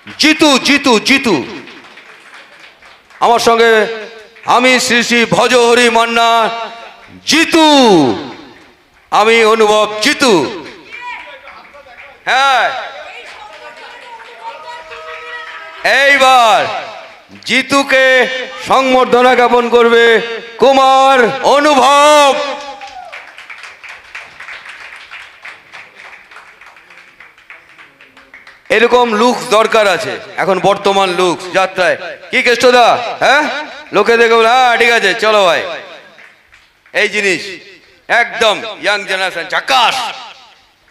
জিতু জিতু জিতু। আমার সঙ্গে আমি শ্রী শ্রী ভজহরি মান্না জিতু, আমি অনুভব জিতু। হ্যাঁ, এইবার জিতুকে সংবর্ধনা জ্ঞাপন করবে কুমার অনুভব। এরকম লুক দরকার আছে এখন, বর্তমান লুক যাত্রায়। কি কেষ্টদা? হ্যাঁ, লোকে দেখো, হ্যাঁ ঠিক আছে, চলো ভাই। এই জিনিস একদম ইয়াং জেনারেশন ঝাকাস।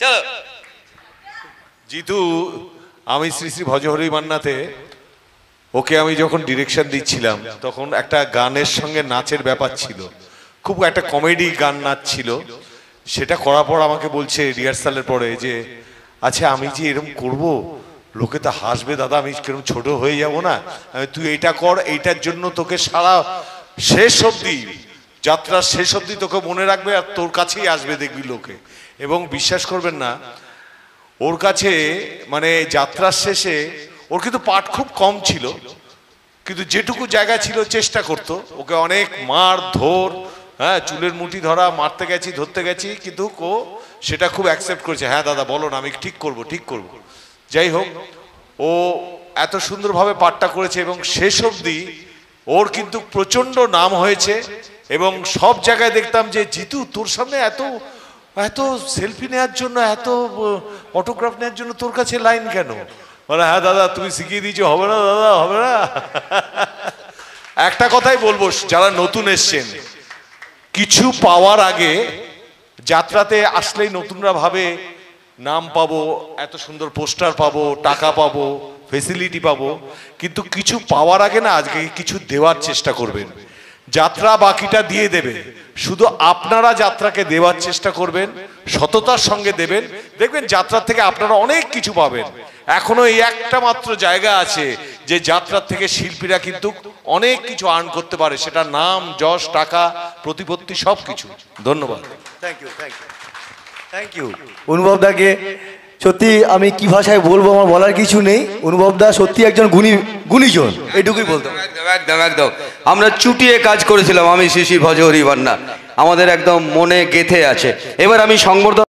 চলো জিতু, আমি শ্রী শ্রী ভজহরি মান্নাতে ওকে আমি যখন ডিরেকশন দিচ্ছিলাম তখন একটা গানের সঙ্গে নাচের ব্যাপার ছিল, খুব একটা কমেডি গান নাচ ছিল। সেটা করার পর আমাকে বলছে রিহার্সালের পরে যে আচ্ছা আমি যে এরকম করব, লোকে তো হাসবে দাদা, আমি কিরকম ছোট হয়ে যাব না, তুই এইটা কর, এইটার জন্য তোকে সারা শেষ অবধি, যাত্রার শেষ অবধি তোকে মনে রাখবে আর তোর কাছেই আসবে দেখবি লোকে। এবং বিশ্বাস করবেন না, ওর কাছে মানে যাত্রার শেষে ওর কিন্তু পাঠ খুব কম ছিল, কিন্তু যেটুকু জায়গা ছিল চেষ্টা করতো। ওকে অনেক মার ধর, হ্যাঁ চুলের মুঠি ধরা, মারতে গেছি ধরতে গেছি, কিন্তু ও সেটা খুব অ্যাকসেপ্ট করেছে। হ্যাঁ দাদা বলো না, আমি ঠিক করব ঠিক করব। যাই হোক, ও এত সুন্দরভাবে পাঠটা করেছে এবং শেষ অবধি ওর কিন্তু প্রচন্ড নাম হয়েছে। এবং সব জায়গায় দেখতাম যে জিতু তোর সামনে এত এত সেলফি নেওয়ার জন্য, এত অটোগ্রাফ নেওয়ার জন্য তোর কাছে লাইন কেন? বলে হ্যাঁ দাদা তুমি শিখিয়ে দিয়েছো, হবে না দাদা হবে না। একটা কথাই বলবো, যারা নতুন এসছেন, কিছু পাওয়ার আগে যাত্রাতে আসলেই নতুনরা ভাবে নাম পাবো, এত সুন্দর পোস্টার পাবো, টাকা পাবো, ফেসিলিটি পাবো, কিন্তু কিছু পাওয়ার আগে না আজকে কিছু দেওয়ার চেষ্টা করবেন। যাত্রা বাকিটা দিয়ে দেবে, শুধু আপনারা যাত্রাকে দেওয়ার চেষ্টা করবেন, সততার সঙ্গে দেবেন, দেখবেন যাত্রা থেকে আপনারা অনেক কিছু পাবেন। এখনো এই একটা মাত্র জায়গা আছে যে যাত্রার থেকে শিল্পীরা কিন্তু অনেক কিছু আর্ন করতে পারে, সেটা নাম যশ টাকা প্রতিপত্তি সব কিছু। ধন্যবাদ। Thank you thank you thank you Anubhav দাকে। সত্যি আমি কি ভাষায় বলবো, আমার বলার কিছু নেই। অনুভব দা সত্যি একজন গুণীজন, এটুকুই বলতে। একদম একদম একদম, আমরা চুটিয়ে কাজ করেছিলাম আমি শ্রী শ্রী ভজহরি মান্না, আমাদের একদম মনে গেঁথে আছে। এবার আমি সংবর্ধনা